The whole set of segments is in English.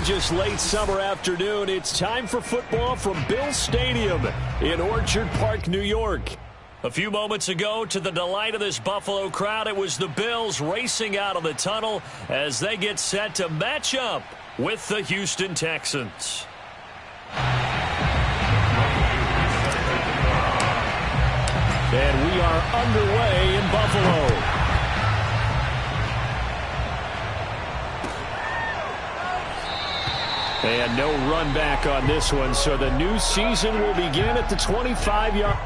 gorgeous late summer afternoon. It's time for football from Bill Stadium in Orchard Park, New York. A few moments ago, to the delight of this Buffalo crowd, it was the Bills racing out of the tunnel as they get set to match up with the Houston Texans. And we are underway in Buffalo. And no run back on this one, so the new season will begin at the 25-yard.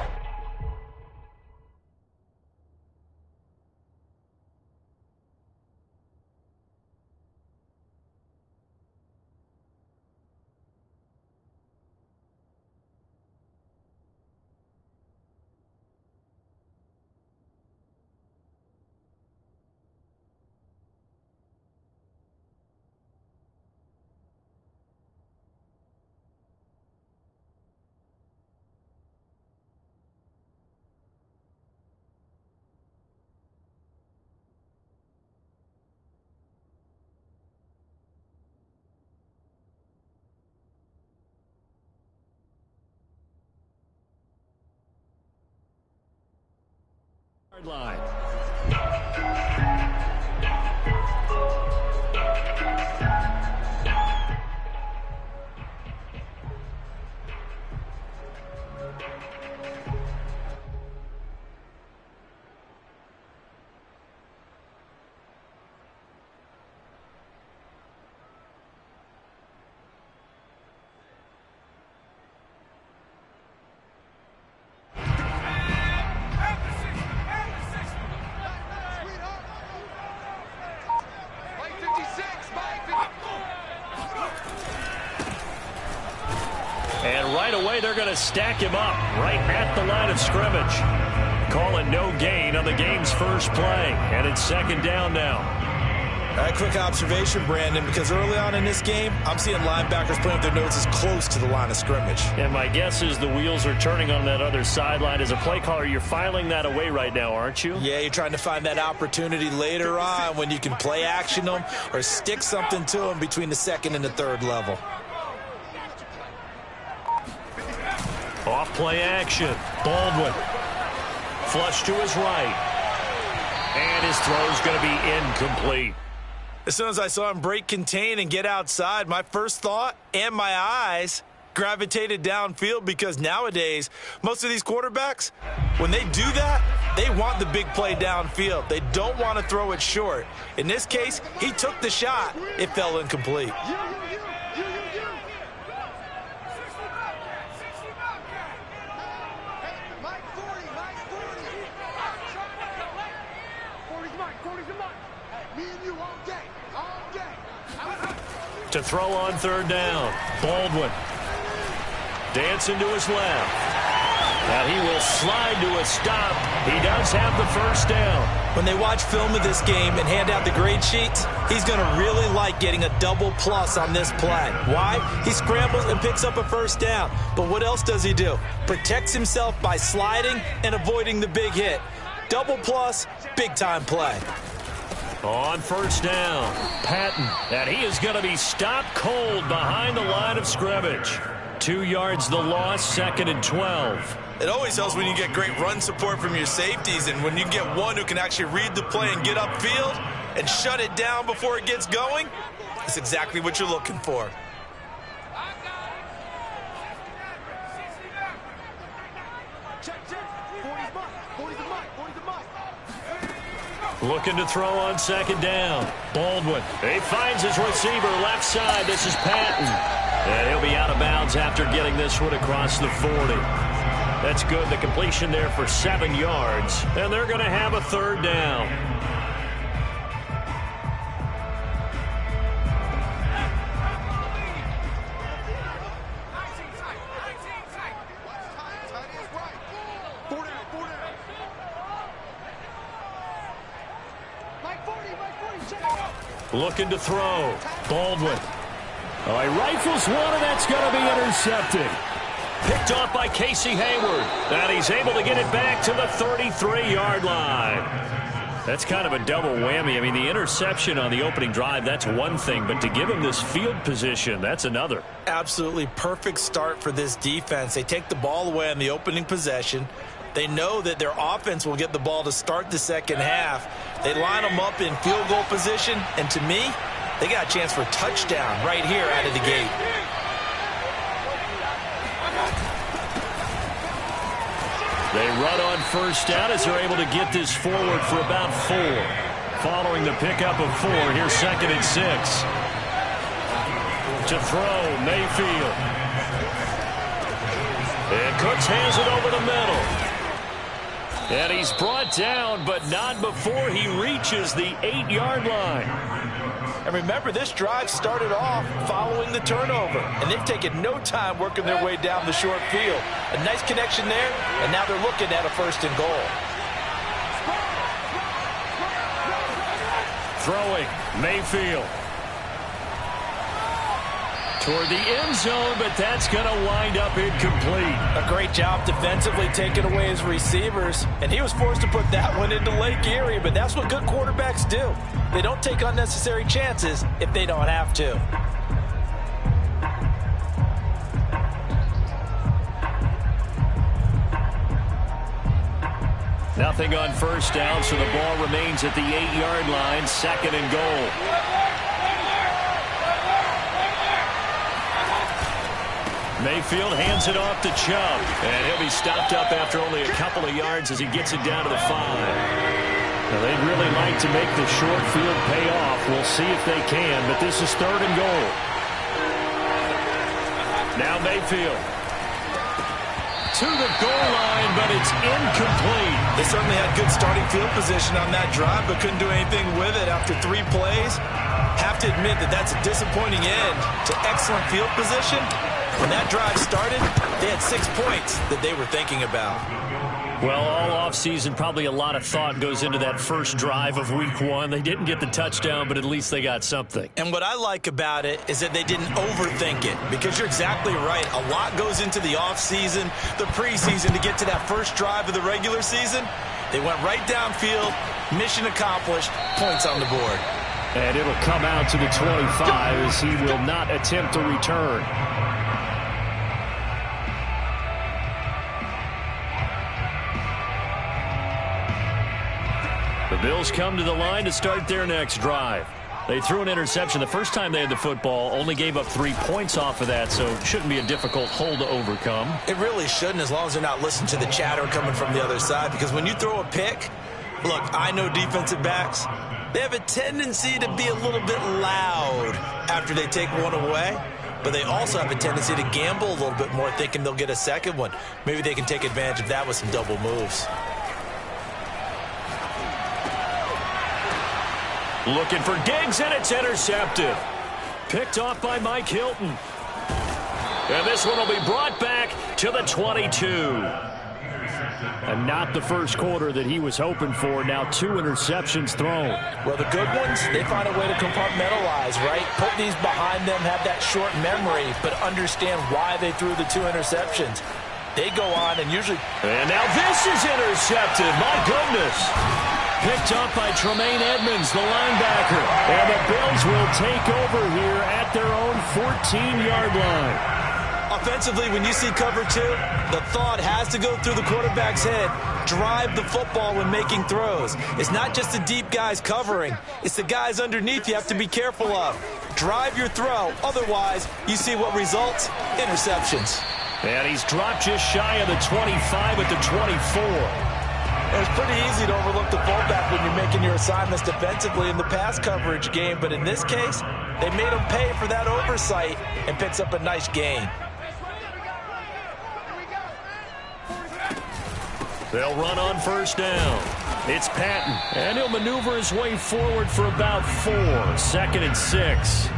Line. And right away, they're going to stack him up right at the line of scrimmage. Calling no gain on the game's first play. And it's second down now. All right, quick observation, Brandon, because early on in this game, I'm seeing linebackers playing with their noses close to the line of scrimmage. And my guess is the wheels are turning on that other sideline. As a play caller, you're filing that away right now, aren't you? Yeah, you're trying to find that opportunity later on when you can play action them or stick something to them between the second and the third level. Off play action. Baldwin. Flush to his right. And his throw's going to be incomplete. As soon as I saw him break contain and get outside, my first thought and my eyes gravitated downfield, because nowadays, most of these quarterbacks, when they do that, they want the big play downfield. They don't want to throw it short. In this case, he took the shot. It fell incomplete. To throw on third down. Baldwin. Dancing to his left. Now he will slide to a stop. He does have the first down. When they watch film of this game and hand out the grade sheets, he's going to really like getting a double plus on this play. Why? He scrambles and picks up a first down. But what else does he do? Protects himself by sliding and avoiding the big hit. Double plus, big-time play. On first down, Patton. And he is going to be stopped cold behind the line of scrimmage. 2 yards the loss, second and 12. It always helps when you get great run support from your safeties, and when you get one who can actually read the play and get upfield and shut it down before it gets going, that's exactly what you're looking for. Looking to throw on second down. Baldwin. He finds his receiver left side. This is Patton. And he'll be out of bounds after getting this one across the 40. That's good. The completion there for 7 yards. And they're going to have a third down. Looking to throw. Baldwin. Oh, he rifles one, and that's going to be intercepted. Picked off by Casey Hayward. And he's able to get it back to the 33-yard line. That's kind of a double whammy. I mean, the interception on the opening drive, that's one thing, but to give him this field position, that's another. Absolutely perfect start for this defense. They take the ball away on the opening possession. They know that their offense will get the ball to start the second half. They line them up in field goal position, and to me, they got a chance for a touchdown right here out of the gate. They run on first down as they're able to get this forward for about 4. Following the pickup of 4, here's 2nd and 6. To throw, Mayfield. And Cooks hands it over the middle. And he's brought down, but not before he reaches the 8-yard line. And remember, this drive started off following the turnover, and they've taken no time working their way down the short field. A nice connection there, and now they're looking at a 1st and goal. Throwing, Mayfield. Toward the end zone, but that's going to wind up incomplete. A great job defensively taking away his receivers, and he was forced to put that one into Lake Erie, but that's what good quarterbacks do. They don't take unnecessary chances if they don't have to. Nothing on first down, so the ball remains at the 8-yard line, 2nd and goal. Mayfield hands it off to Chubb, and he'll be stopped up after only a couple of yards as he gets it down to the 5. Now, they'd really like to make the short field pay off. We'll see if they can, but this is 3rd and goal. Now Mayfield to the goal line, but it's incomplete. They certainly had good starting field position on that drive, but couldn't do anything with it after 3 plays. Have to admit that that's a disappointing end to excellent field position. When that drive started, they had 6 points that they were thinking about. Well, all offseason, probably a lot of thought goes into that first drive of week 1. They didn't get the touchdown, but at least they got something. And what I like about it is that they didn't overthink it, because you're exactly right. A lot goes into the offseason, the preseason, to get to that first drive of the regular season. They went right downfield, mission accomplished, points on the board. And it'll come out to the 25 as he will not attempt to return. The Bills come to the line to start their next drive. They threw an interception the first time they had the football, only gave up 3 points off of that, so it shouldn't be a difficult hole to overcome. It really shouldn't, as long as they're not listening to the chatter coming from the other side, because when you throw a pick, look, I know defensive backs, they have a tendency to be a little bit loud after they take one away, but they also have a tendency to gamble a little bit more, thinking they'll get a second one. Maybe they can take advantage of that with some double moves. Looking for Diggs, and it's intercepted. Picked off by Mike Hilton. And this one will be brought back to the 22. And not the first quarter that he was hoping for. Now 2 interceptions thrown. Well, the good ones, they find a way to compartmentalize, right? Put these behind them, have that short memory, but understand why they threw the 2 interceptions. They go on and usually... And now this is intercepted. My goodness. Picked up by Tremaine Edmonds, the linebacker. And the Bills will take over here at their own 14-yard line. Offensively, when you see cover 2, the thought has to go through the quarterback's head. Drive the football when making throws. It's not just the deep guys covering. It's the guys underneath you have to be careful of. Drive your throw. Otherwise, you see what results? Interceptions. And he's dropped just shy of the 25 at the 24. It's pretty easy to overlook the fullback when you're making your assignments defensively in the pass coverage game, but in this case, they made him pay for that oversight and picks up a nice gain. They'll run on first down. It's Patton, and he'll maneuver his way forward for about 4. 2nd and 6.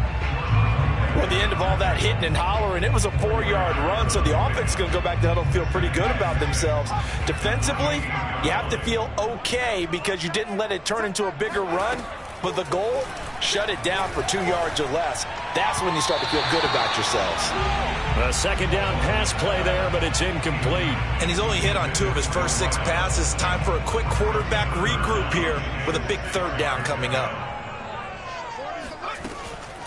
Well, at the end of all that hitting and hollering, it was a 4-yard run, so the offense is going to go back to huddle and feel pretty good about themselves. Defensively, you have to feel okay because you didn't let it turn into a bigger run. But the goal, shut it down for 2 yards or less. That's when you start to feel good about yourselves. A second down pass play there, but it's incomplete. And he's only hit on 2 of his first 6 passes. Time for a quick quarterback regroup here with a big third down coming up.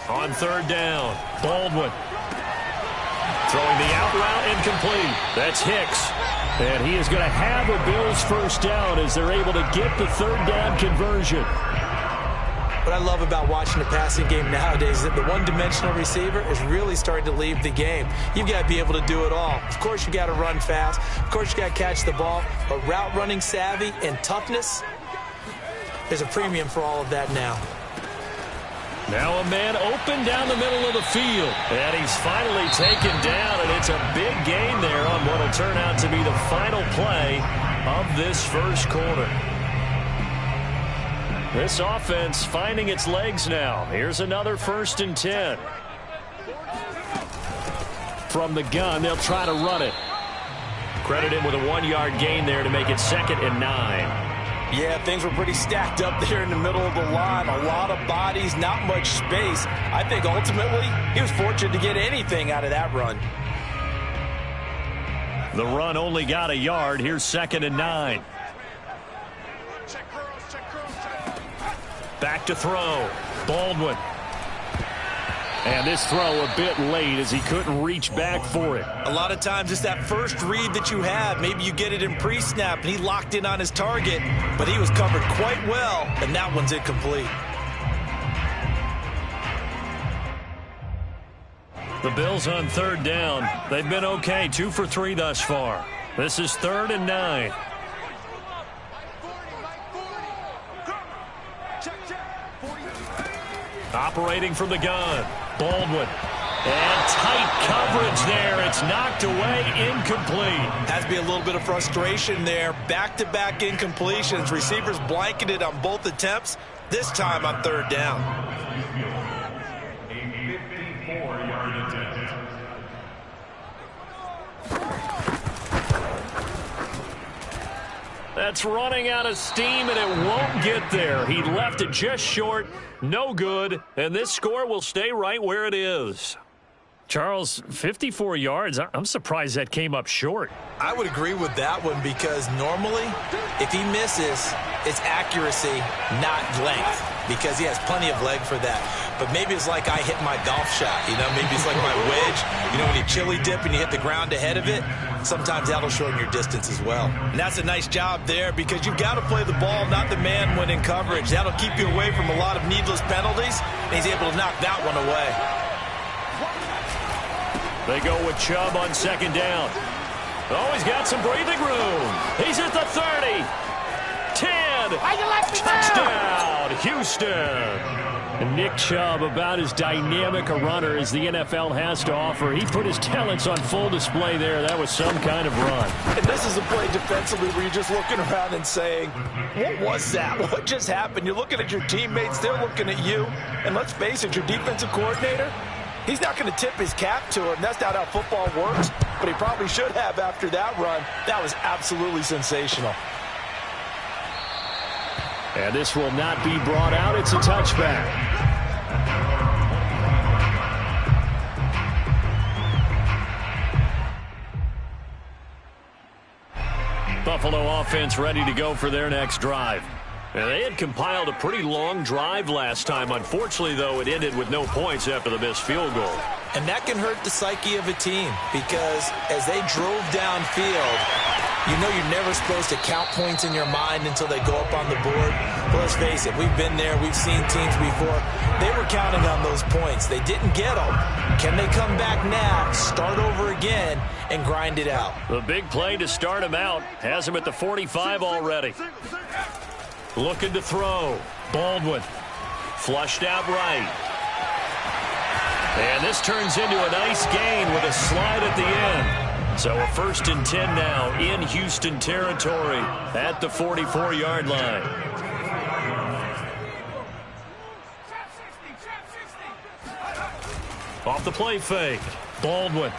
On third down, Baldwin. Throwing the out route, incomplete. That's Hicks. And he is going to have a Bills first down as they're able to get the third down conversion. What I love about watching the passing game nowadays is that the one-dimensional receiver is really starting to leave the game. You've got to be able to do it all. Of course, you got to run fast. Of course, you got to catch the ball. But route running savvy and toughness, there's a premium for all of that now. Now a man open down the middle of the field. And he's finally taken down, and it's a big gain there on what will turn out to be the final play of this first quarter. This offense finding its legs now. Here's another 1st and 10. From the gun, they'll try to run it. Credit him with a 1-yard gain there to make it 2nd and 9. Yeah, things were pretty stacked up there in the middle of the line. A lot of bodies, not much space. I think ultimately he was fortunate to get anything out of that run. The run only got a yard. Here's 2nd and 9. Back to throw. Baldwin. And this throw a bit late as he couldn't reach back for it. A lot of times it's that first read that you have. Maybe you get it in pre-snap and he locked in on his target, but he was covered quite well, and that one's incomplete. The Bills on third down. They've been okay, 2 for 3 thus far. This is 3rd and 9. Operating from the gun, Baldwin. And tight coverage there. It's knocked away, incomplete. Has to be a little bit of frustration there. Back-to-back incompletions. Receivers blanketed on both attempts, this time on third down. A 54-yard attempt. That's running out of steam, and it won't get there. He left it just short. No good. And this score will stay right where it is. Charles, 54 yards. I'm surprised that came up short. I would agree with that one because normally, if he misses, it's accuracy, not length, because he has plenty of leg for that. But maybe it's like I hit my golf shot, you know, maybe it's like my wedge. You know, when you chili dip and you hit the ground ahead of it, sometimes that'll shorten your distance as well. And that's a nice job there because you've got to play the ball, not the man when in coverage. That'll keep you away from a lot of needless penalties, and he's able to knock that one away. They go with Chubb on 2nd down. Oh, he's got some breathing room. He's at the 30. 10. Touchdown, Houston. And Nick Chubb, about as dynamic a runner as the NFL has to offer. He put his talents on full display there. That was some kind of run. And this is a play defensively where you're just looking around and saying, what was that? What just happened? You're looking at your teammates. They're looking at you. And let's face it, your defensive coordinator, he's not going to tip his cap to him. That's not how football works. But he probably should have after that run. That was absolutely sensational. And this will not be brought out. It's a touchback. Buffalo offense ready to go for their next drive. And they had compiled a pretty long drive last time. Unfortunately, though, it ended with no points after the missed field goal. And that can hurt the psyche of a team because as they drove downfield, you know you're never supposed to count points in your mind until they go up on the board. But let's face it, we've been there. We've seen teams before. They were counting on those points. They didn't get them. Can they come back now, start over again, and grind it out? The big play to start him out has him at the 45 already. Looking to throw. Baldwin. Flushed out right. And this turns into a nice gain with a slide at the end. So a 1st and 10 now in Houston territory at the 44-yard line. Off the play fake. Baldwin.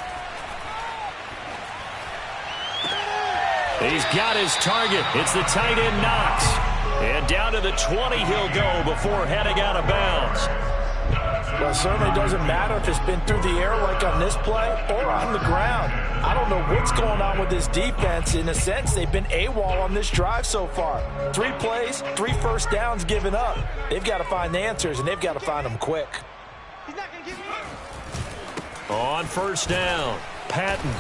He's got his target. It's the tight end Knox. And down to the 20 he'll go before heading out of bounds. Well, it certainly doesn't matter if it's been through the air like on this play or on the ground. I don't know what's going on with this defense. In a sense, they've been AWOL on this drive so far. 3 plays, 3 first downs given up. They've got to find the answers, and they've got to find them quick. On first down, Patton.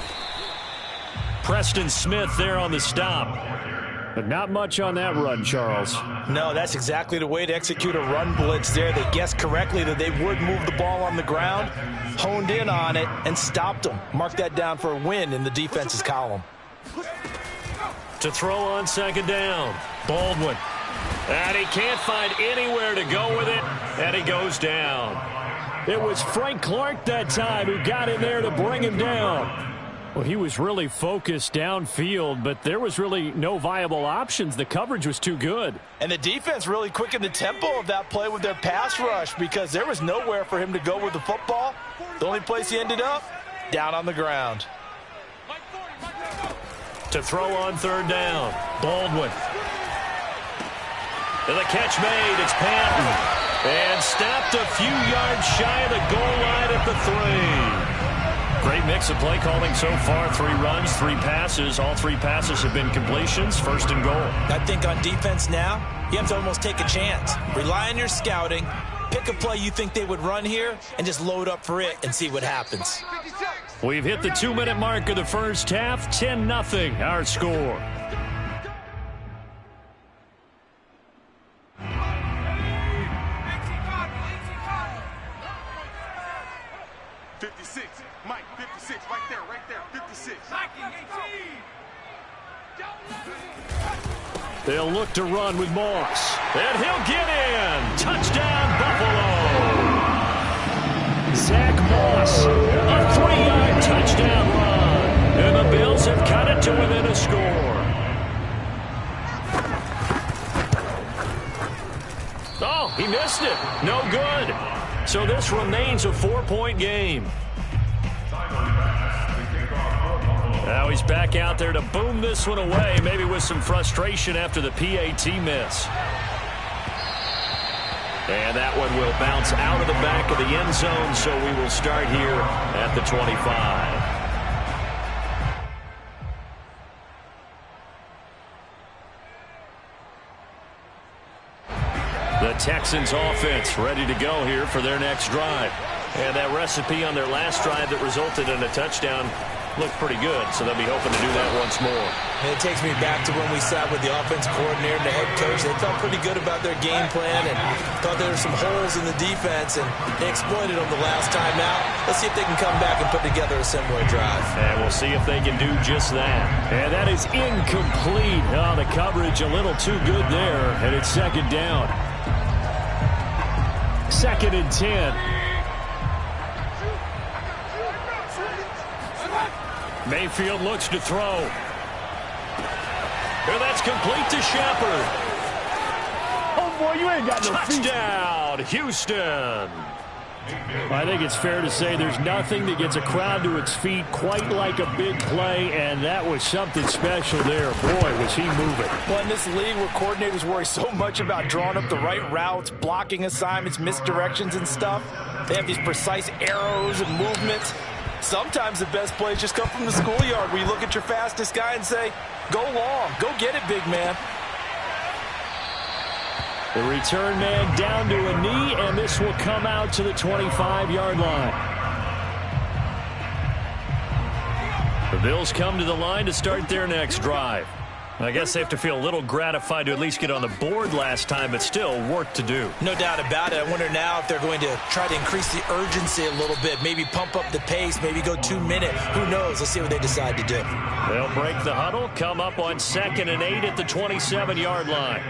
Preston Smith there on the stop. But not much on that run, Charles. No, that's exactly the way to execute a run blitz there. They guessed correctly that they would move the ball on the ground, honed in on it, and stopped them. Mark that down for a win in the defense's column. To throw on second down, Baldwin. And he can't find anywhere to go with it, and he goes down. It was Frank Clark that time who got in there to bring him down. Well, he was really focused downfield, but there was really no viable options. The coverage was too good. And the defense really quickened the tempo of that play with their pass rush because there was nowhere for him to go with the football. The only place he ended up, down on the ground. To throw on third down, Baldwin. And the catch made, it's Patton. And stopped a few yards shy of the goal line at the 3. Great mix of play calling so far. 3 runs, 3 passes. All 3 passes have been completions. First and goal. I think on defense now, you have to almost take a chance. Rely on your scouting. Pick a play you think they would run here and just load up for it and see what happens. We've hit the 2-minute mark of the first half. 10-0 our score. Mike, 56, right there, 56. They'll look to run with Moss. And he'll get in. Touchdown, Buffalo. Zach Moss, a 3-yard touchdown run. And the Bills have cut it to within a score. Oh, he missed it. No good. So this remains a 4-point game. Now he's back out there to boom this one away, maybe with some frustration after the PAT miss. And that one will bounce out of the back of the end zone, so we will start here at the 25. The Texans offense ready to go here for their next drive. And that recipe on their last drive that resulted in a touchdown looked pretty good, so they'll be hoping to do that once more. And it takes me back to when we sat with the offense coordinator and the head coach. They felt pretty good about their game plan and thought there were some holes in the defense, and they exploited them the last time out. Let's see if they can come back and put together a similar drive. And we'll see if they can do just that. And that is incomplete. Oh, the coverage a little too good there, and it's second down. 2nd and 10. Mayfield looks to throw. And that's complete to Shepard. Oh, boy, you ain't got no touchdown, Houston. I think it's fair to say there's nothing that gets a crowd to its feet quite like a big play, and that was something special there. Boy, was he moving. Well, in this league where coordinators worry so much about drawing up the right routes, blocking assignments, misdirections and stuff, they have these precise arrows and movements. Sometimes the best plays just come from the schoolyard where you look at your fastest guy and say, go long, go get it, big man. The return man down to a knee, and this will come out to the 25-yard line. The Bills come to the line to start their next drive. I guess they have to feel a little gratified to at least get on the board last time, but still work to do. No doubt about it. I wonder now if they're going to try to increase the urgency a little bit, maybe pump up the pace, maybe go 2-minute. Who knows? Let's see what they decide to do. They'll break the huddle, come up on 2nd and 8 at the 27-yard line.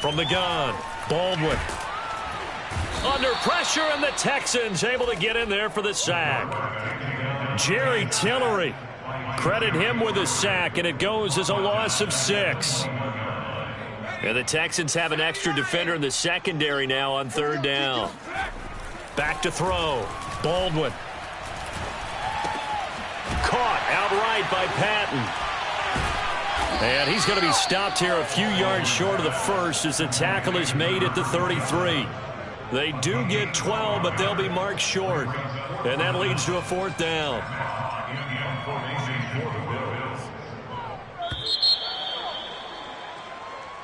From the gun, Baldwin. Under pressure, and the Texans able to get in there for the sack. Jerry Tillery, credit him with a sack, and it goes as a loss of 6. And the Texans have an extra defender in the secondary now on 3rd down. Back to throw, Baldwin. caught outright by Patton. And he's going to be stopped here a few yards short of the first as the tackle is made at the 33. They do get 12, but they'll be marked short. And that leads to a 4th down.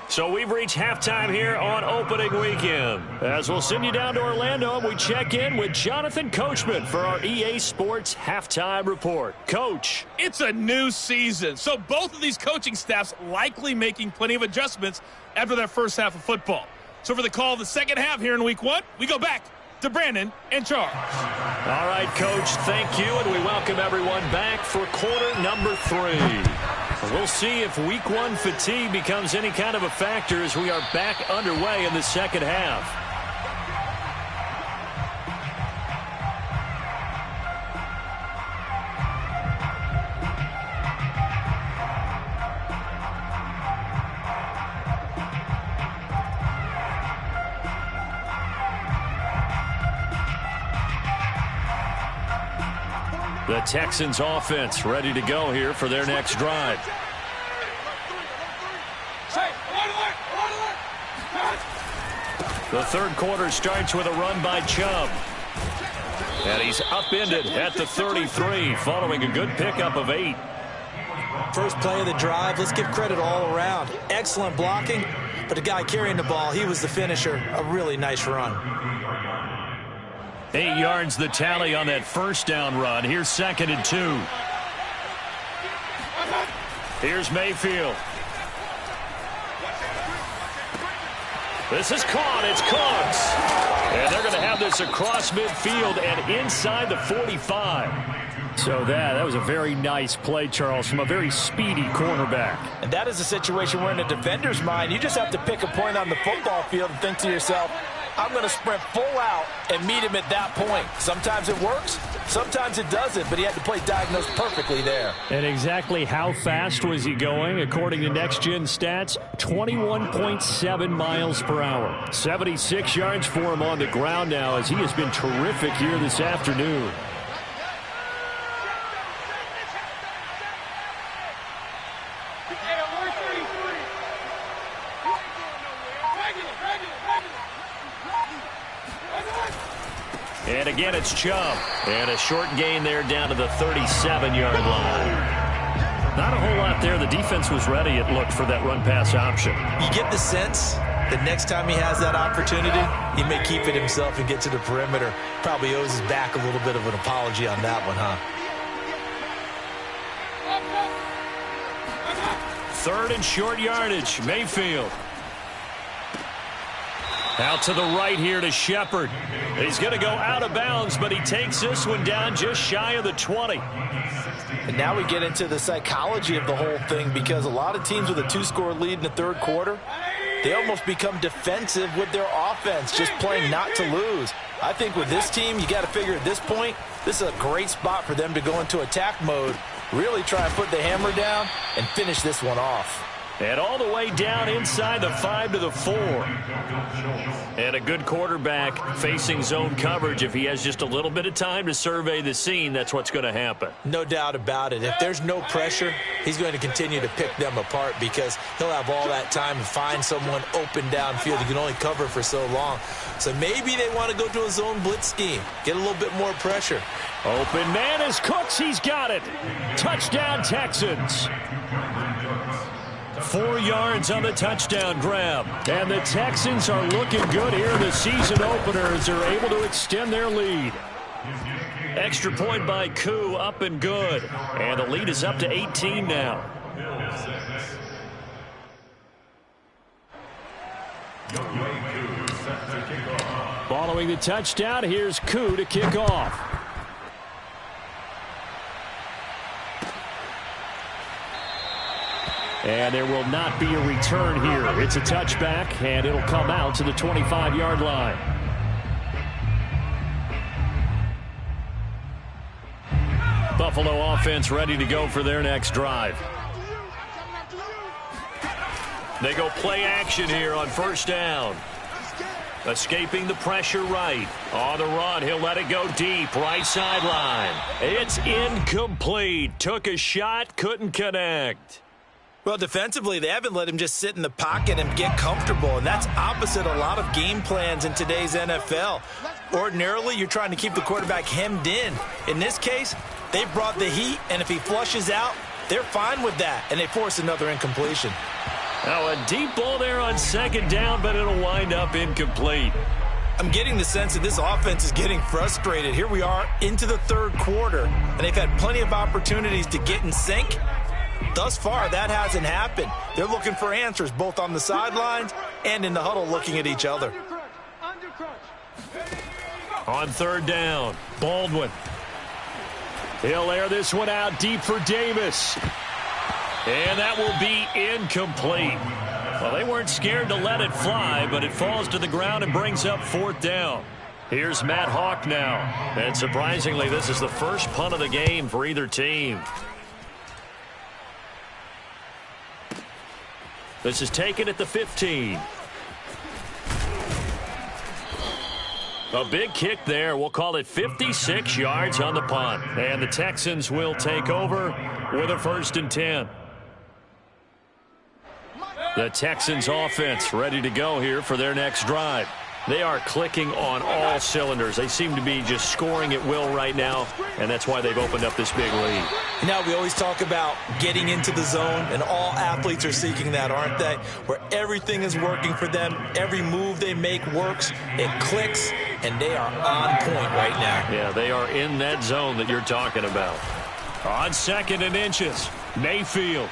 So we've reached halftime here on opening weekend. As we'll send you down to Orlando, and we check in with Jonathan Coachman for our EA Sports Halftime Report. Coach. It's a new season, so both of these coaching staffs likely making plenty of adjustments after their first half of football. So for the call of the second half here in week 1, we go back to Brandon and Charles. All right, Coach, thank you, and we welcome everyone back for quarter number 3. We'll see if week 1 fatigue becomes any kind of a factor as we are back underway in the second half. The Texans offense ready to go here for their next drive. The third quarter starts with a run by Chubb. And he's upended at the 33 following a good pickup of 8. First play of the drive, let's give credit all around. Excellent blocking, but the guy carrying the ball, he was the finisher. A really nice run. 8 yards the tally on that first down run. Here's 2nd and 2. Here's Mayfield. This is caught. It's Cooks. And they're going to have this across midfield and inside the 45. So that was a very nice play, Charles, from a very speedy cornerback. And that is a situation where in a defender's mind, you just have to pick a point on the football field and think to yourself, I'm going to sprint full out and meet him at that point. Sometimes it works, sometimes it doesn't, but he had to play diagnosed perfectly there. And exactly how fast was he going? According to Next Gen Stats, 21.7 miles per hour. 76 yards for him on the ground now as he has been terrific here this afternoon. And again, it's Chubb. And a short gain there down to the 37-yard line. Not a whole lot there. The defense was ready, it looked, for that run-pass option. You get the sense that next time he has that opportunity, he may keep it himself and get to the perimeter. Probably owes his back a little bit of an apology on that one, huh? 3rd and short yardage. Mayfield. Out to the right here to Shepard. He's going to go out of bounds, but he takes this one down just shy of the 20. And now we get into the psychology of the whole thing, because a lot of teams with a 2-score lead in the third quarter, they almost become defensive with their offense, just playing not to lose. I think with this team, you got to figure at this point, this is a great spot for them to go into attack mode, really try and put the hammer down and finish this one off. And all the way down inside the 5 to the 4. And a good quarterback facing zone coverage. If he has just a little bit of time to survey the scene, that's what's going to happen. No doubt about it. If there's no pressure, he's going to continue to pick them apart, because he'll have all that time to find someone open downfield. He can only cover for so long. So maybe they want to go to a zone blitz scheme, get a little bit more pressure. Open man is Cooks. He's got it. Touchdown, Texans. 4 yards on the touchdown grab. And the Texans are looking good here in the season opener as they're able to extend their lead. Extra point by Koo, up and good. And the lead is up to 18 now. Following the touchdown, here's Koo to kick off. And there will not be a return here. It's a touchback, and it'll come out to the 25-yard line. Buffalo offense ready to go for their next drive. They go play action here on first down. Escaping the pressure right. On the run, he'll let it go deep. Right sideline. It's incomplete. Took a shot, couldn't connect. Well, defensively, they haven't let him just sit in the pocket and get comfortable, and that's opposite a lot of game plans in today's NFL. Ordinarily, you're trying to keep the quarterback hemmed in. In this case, they brought the heat, and if he flushes out, they're fine with that, and they force another incompletion. Now a deep ball there on second down, but it'll wind up incomplete. I'm getting the sense that this offense is getting frustrated. Here we are into the third quarter, and they've had plenty of opportunities to get in sync. Thus far, that hasn't happened. They're looking for answers both on the sidelines and in the huddle looking at each other. On third down, Baldwin. He'll air this one out deep for Davis. And that will be incomplete. Well, they weren't scared to let it fly, but it falls to the ground and brings up fourth down. Here's Matt Hawk now. And surprisingly, this is the first punt of the game for either team. This is taken at the 15. A big kick there. We'll call it 56 yards on the punt. And the Texans will take over with a 1st and 10. The Texans offense ready to go here for their next drive. They are clicking on all cylinders. They seem to be just scoring at will right now, and that's why they've opened up this big lead. Now, we always talk about getting into the zone, and all athletes are seeking that, aren't they? Where everything is working for them, every move they make works, it clicks, and they are on point right now. Yeah, they are in that zone that you're talking about. On 2nd and inches, Mayfield.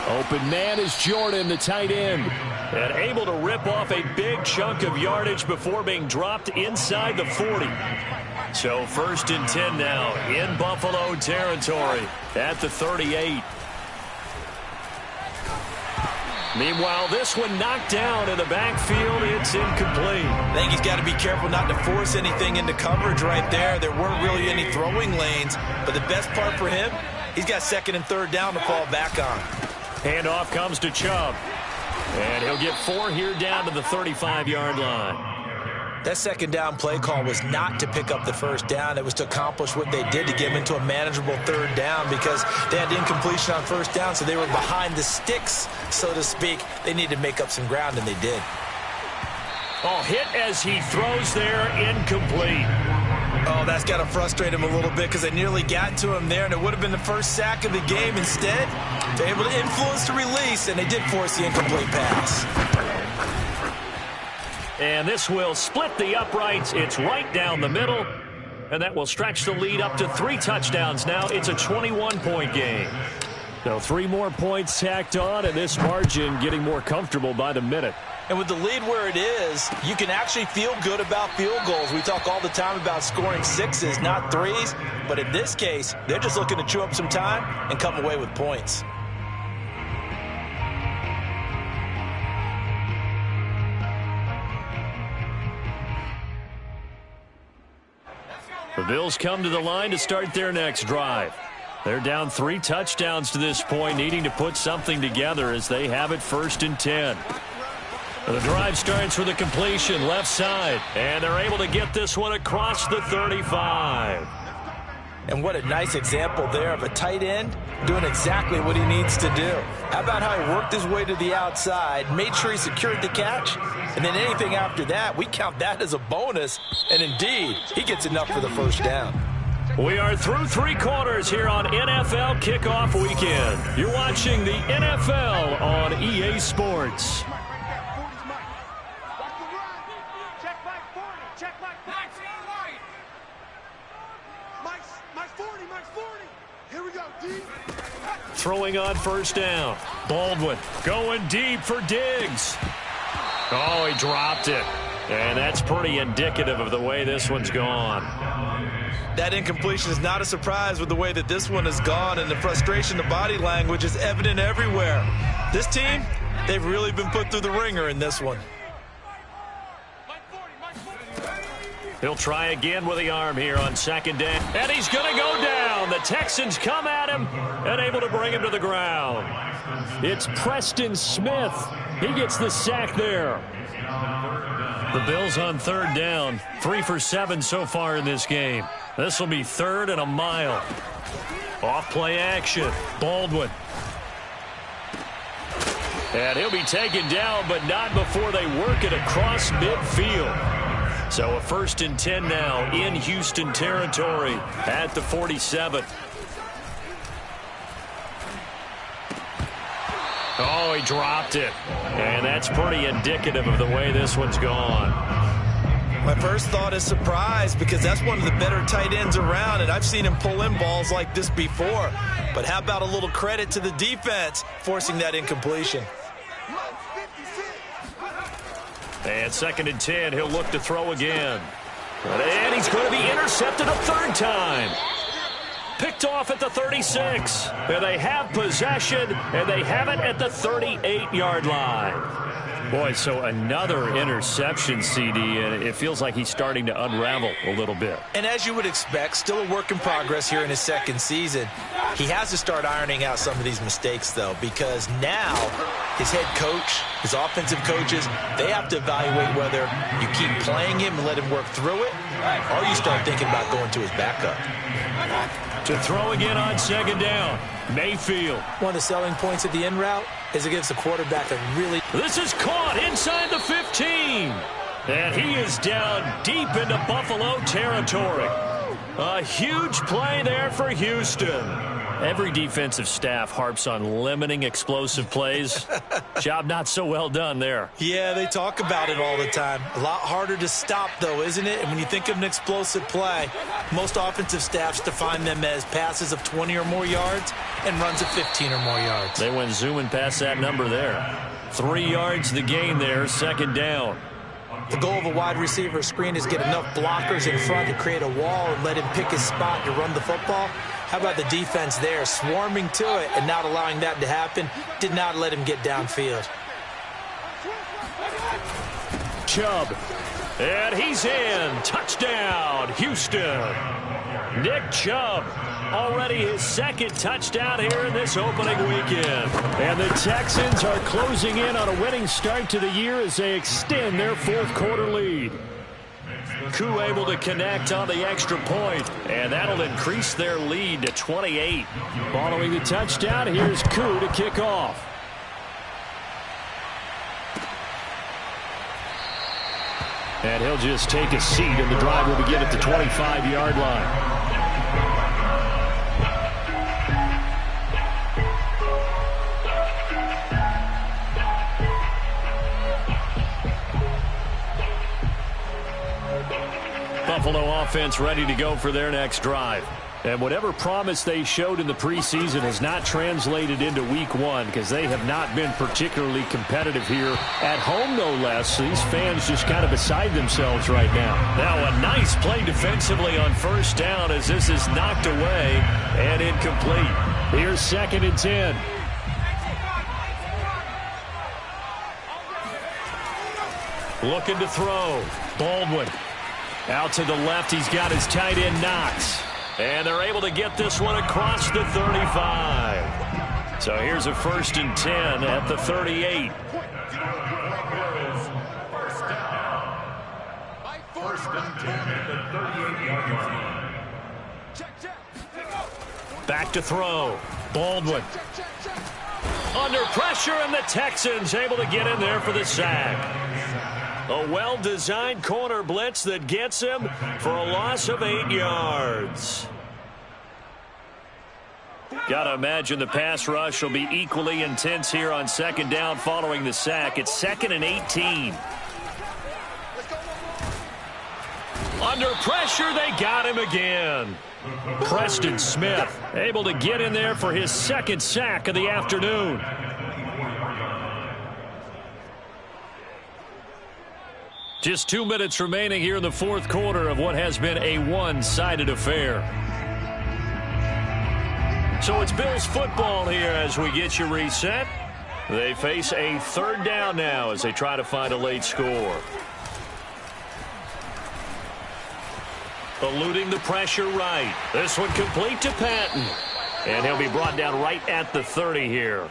Open man is Jordan, the tight end. And able to rip off a big chunk of yardage before being dropped inside the 40. So 1st and 10 now in Buffalo territory at the 38. Meanwhile, this one knocked down in the backfield. It's incomplete. I think he's got to be careful not to force anything into coverage right there. There weren't really any throwing lanes. But the best part for him, he's got 2nd and 3rd down to fall back on. Handoff comes to Chubb. And he'll get 4 here down to the 35-yard line. That 2nd down play call was not to pick up the 1st down. It was to accomplish what they did to get him into a manageable 3rd down because they had incompletion on 1st down, so they were behind the sticks, so to speak. They needed to make up some ground, and they did. Oh, hit as he throws there, incomplete. Oh, that's got to frustrate him a little bit because they nearly got to him there, and it would have been the first sack of the game. Instead, they're able to influence the release, and they did force the incomplete pass. And this will split the uprights. It's right down the middle, and that will stretch the lead up to 3 touchdowns now. It's a 21-point game. So 3 more points tacked on, and this margin getting more comfortable by the minute. And with the lead where it is, you can actually feel good about field goals. We talk all the time about scoring 6s, not 3s. But in this case, they're just looking to chew up some time and come away with points. The Bills come to the line to start their next drive. They're down 3 touchdowns to this point, needing to put something together as they have it 1st and 10. The drive starts with a completion left side, and they're able to get this one across the 35. And what a nice example there of a tight end doing exactly what he needs to do. How about how he worked his way to the outside, made sure he secured the catch, and then anything after that, we count that as a bonus. And indeed, he gets enough for the 1st down. We are through 3 quarters here on NFL Kickoff Weekend. You're watching the NFL on EA Sports. Throwing on 1st down. Baldwin going deep for Diggs. Oh, he dropped it. And that's pretty indicative of the way this one's gone. That incompletion is not a surprise with the way that this one has gone, and the frustration, the body language is evident everywhere. This team, they've really been put through the ringer in this one. He'll try again with the arm here on 2nd down. And he's going to go down. The Texans come at him and able to bring him to the ground. It's Preston Smith. He gets the sack there. The Bills on third down. 3 for 7 so far in this game. This will be 3rd and a mile. Off play action. Baldwin. And he'll be taken down, but not before they work it across midfield. So a 1st and 10 now in Houston territory at the 47. Oh, he dropped it. And that's pretty indicative of the way this one's gone. My first thought is surprise because that's one of the better tight ends around, and I've seen him pull in balls like this before. But how about a little credit to the defense forcing that incompletion? And 2nd and 10, he'll look to throw again. And he's going to be intercepted a 3rd time. Picked off at the 36. And they have possession, and they have it at the 38-yard line. Boy, so another interception, CD, and it feels like he's starting to unravel a little bit. And as you would expect, still a work in progress here in his 2nd season. He has to start ironing out some of these mistakes, though, because now his head coach, his offensive coaches, they have to evaluate whether you keep playing him and let him work through it, or you start thinking about going to his backup. To throw again on 2nd down, Mayfield. One of the selling points of the in route is it gives the quarterback a really... This is caught inside the 15. And he is down deep into Buffalo territory. A huge play there for Houston. Every defensive staff harps on limiting explosive plays. Job not so well done there. Yeah, they talk about it all the time. A lot harder to stop, though, isn't it? And when you think of an explosive play, most offensive staffs define them as passes of 20 or more yards and runs of 15 or more yards. They went zooming past that number there. 3 yards the gain there, 2nd down. The goal of a wide receiver screen is get enough blockers in front to create a wall and let him pick his spot to run the football. How about the defense there, swarming to it and not allowing that to happen? Did not let him get downfield. Chubb. And he's in. Touchdown, Houston. Nick Chubb. Already his 2nd touchdown here in this opening weekend. And the Texans are closing in on a winning start to the year as they extend their 4th quarter lead. Koo able to connect on the extra point, and that'll increase their lead to 28. Following the touchdown, here's Koo to kick off. And he'll just take a seat, and the drive will begin at the 25-yard line. Buffalo offense ready to go for their next drive. And whatever promise they showed in the preseason has not translated into week 1 because they have not been particularly competitive here at home, no less. These fans just kind of beside themselves right now. Now a nice play defensively on 1st down as this is knocked away and incomplete. Here's 2nd and 10. Looking to throw. Baldwin. Out to the left, he's got his tight end Knox. And they're able to get this one across the 35. So here's a 1st and 10 at the 38. Back to throw. Baldwin. Under pressure, and the Texans able to get in there for the sack. A well-designed corner blitz that gets him for a loss of 8 yards. Got to imagine the pass rush will be equally intense here on 2nd down following the sack. It's 2nd and 18. Under pressure, they got him again. Preston Smith able to get in there for his 2nd sack of the afternoon. Just 2 minutes remaining here in the 4th quarter of what has been a one-sided affair. So it's Bills football here as we get you reset. They face a 3rd down now as they try to find a late score. Eluding the pressure right. This one complete to Patton. And he'll be brought down right at the 30 here.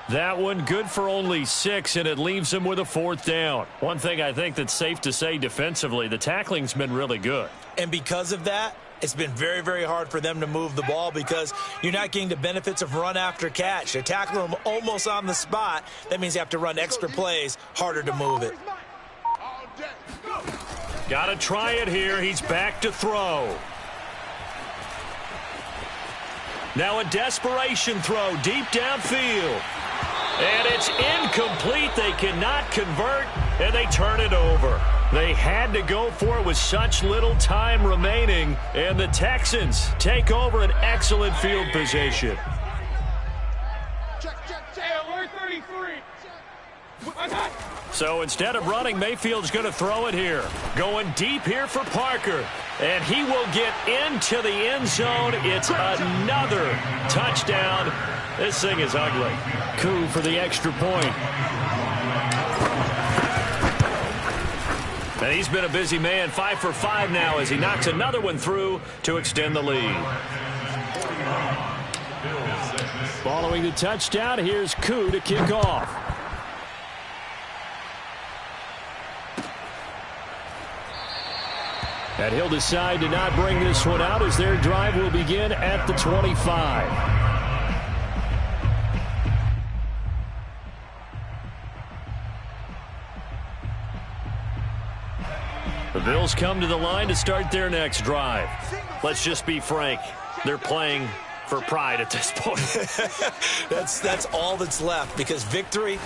That one good for only 6, and it leaves him with a 4th down. One thing I think that's safe to say defensively, the tackling's been really good. And because of that, it's been very, very hard for them to move the ball because you're not getting the benefits of run after catch. They're tackling them almost on the spot. That means you have to run extra plays, harder to move it. Got to try it here. He's back to throw. Now a desperation throw deep downfield. And it's incomplete. They cannot convert, and they turn it over. They had to go for it with such little time remaining, and the Texans take over an excellent field position. So instead of running, Mayfield's going to throw it here. Going deep here for Parker. And he will get into the end zone. It's another touchdown. This thing is ugly. Koo for the extra point. And he's been a busy man, 5 for 5 now as he knocks another one through to extend the lead. Following the touchdown, here's Koo to kick off. And he'll decide to not bring this one out as their drive will begin at the 25. The Bills come to the line to start their next drive. Let's just be frank. They're playing for pride at this point. That's all that's left because victory,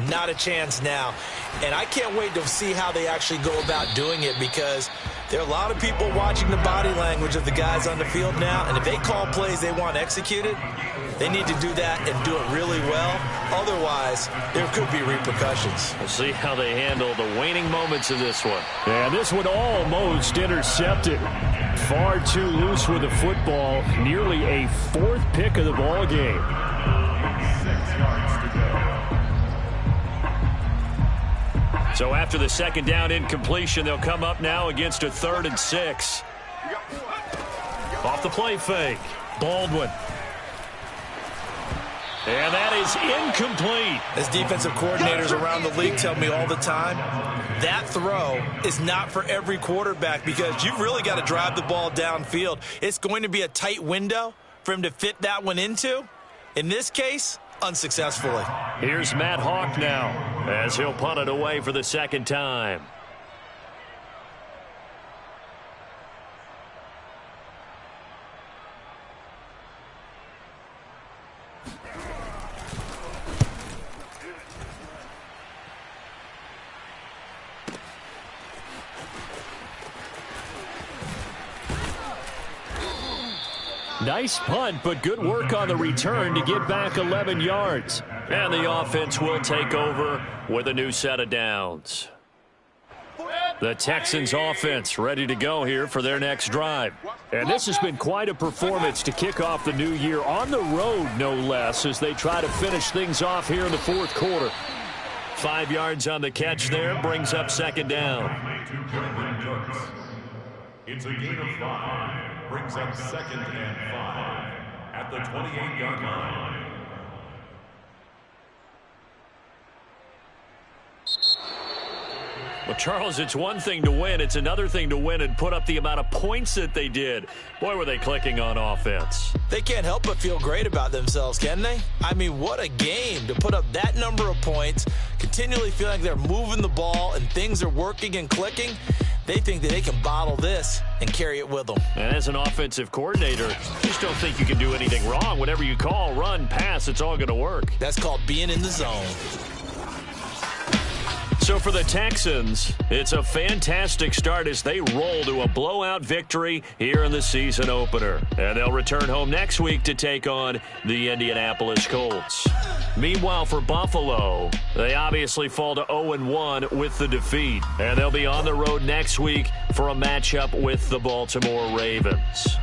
not a chance now. And I can't wait to see how they actually go about doing it because there are a lot of people watching the body language of the guys on the field now. And if they call plays they want executed, they need to do that and do it really well. Otherwise, there could be repercussions. We'll see how they handle the waning moments of this one. Yeah, this one almost intercepted. Far too loose with the football. Nearly a 4th pick of the ball game. 6 yards to go. So after the 2nd down incompletion, they'll come up now against a 3rd and 6. Off the play fake. Baldwin. And that is incomplete. As defensive coordinators around the league tell me all the time, that throw is not for every quarterback because you've really got to drive the ball downfield. It's going to be a tight window for him to fit that one into. In this case, unsuccessfully. Here's Matt Hawk now as he'll punt it away for the 2nd time. Nice punt, but good work on the return to get back 11 yards. And the offense will take over with a new set of downs. The Texans offense ready to go here for their next drive. And this has been quite a performance to kick off the new year on the road, no less, as they try to finish things off here in the 4th quarter. 5 yards on the catch there, brings up 2nd down. It's a gain of 5. Brings up 2nd and 5 at the 28-yard line. Well, Charles, it's one thing to win. It's another thing to win and put up the amount of points that they did. Boy, were they clicking on offense. They can't help but feel great about themselves, can they? I mean, what a game to put up that number of points, continually feeling like they're moving the ball and things are working and clicking. They think that they can bottle this and carry it with them. And as an offensive coordinator, just don't think you can do anything wrong. Whatever you call, run, pass, it's all going to work. That's called being in the zone. So for the Texans, it's a fantastic start as they roll to a blowout victory here in the season opener. And they'll return home next week to take on the Indianapolis Colts. Meanwhile, for Buffalo, they obviously fall to 0-1 with the defeat. And they'll be on the road next week for a matchup with the Baltimore Ravens.